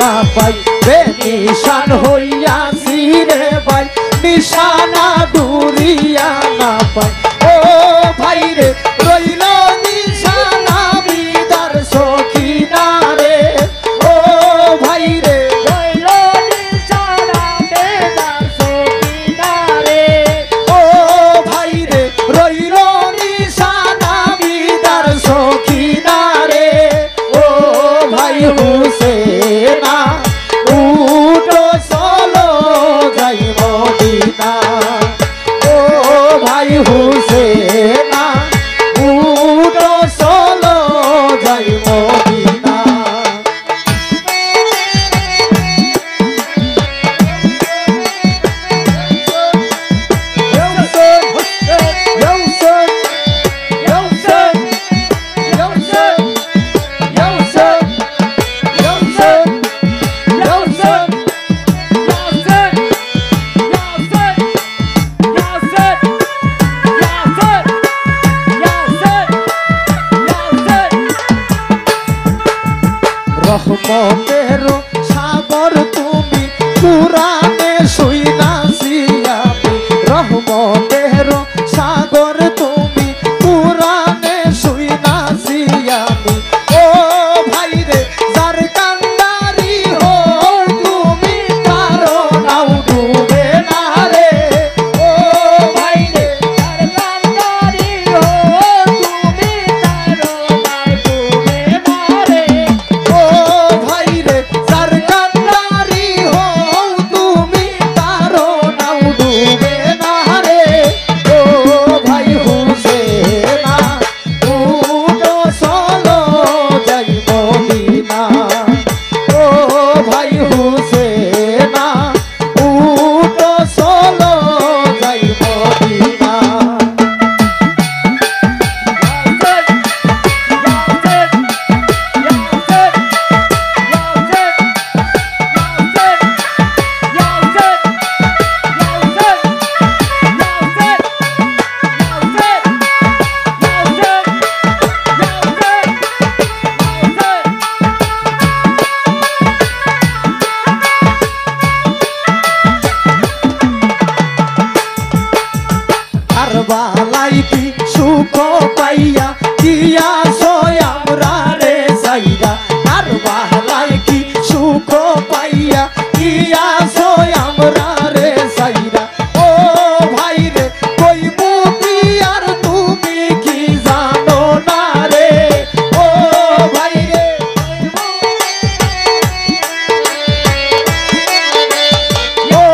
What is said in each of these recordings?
নিশানা পাই বেনিশান হইয়াছি রে ভাই নিশানা ঘুরিয়া না পাই ও ভাই রে রইল নিশানা বিদার সখিনা রে ও ভাই রে রইল নিশানা বিদার সখিনা রে ও ভাই রে রইল নিশানা বিদার সখিনা রে ও ভাই হুসেনা উঠো চলো যাই মদিনা ও ভাই হুসেনা উঠো চলো যাই মদিনা রহমতের সাগর তুমি কুরআনে শুনাছি আমি রহমতের সাগর তুমি কুরআনে শুনাছি আমি ও ভাই রে যার কান্দারি হো তুমি পারো নাও ডুবে না রে ও ভাই রে যার কান্দারি হো তুমি পারো নাও ডুবে না রে ও ভাই রে যার কান্দারি হো তুমি পারো নাও ডুবে না রে ও ভাই হুসেনা উঠো চলো যাই মদিনা ও ভাই হুসেনা উঠো চলো যাই মদিনা কারবালাই কি সুখ পাইয়া দিয়া আমরা রে সাইরা কারবালাই কি সুখ পাইয়া দিয়া আমরা রে সাইরা ও ভাই রে কই মুক্তি আর তুমি কি জানো না রে ও ভাই রে ও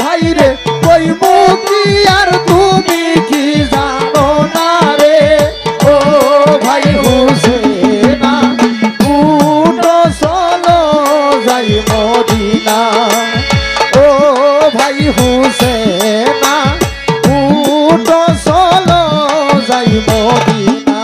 ভাই রে কই মুক্তি আর তুমি কি জানো না রে ও ভাই হুসেনা উঠো চলো যাই মদিনা ও ভাই হুসেনা উঠো চলো যাই মদিনা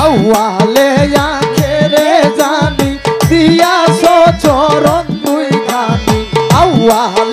আউয়ালে আখেরে জানি দিয়াছো চরণ দুই খানি আউয়ালে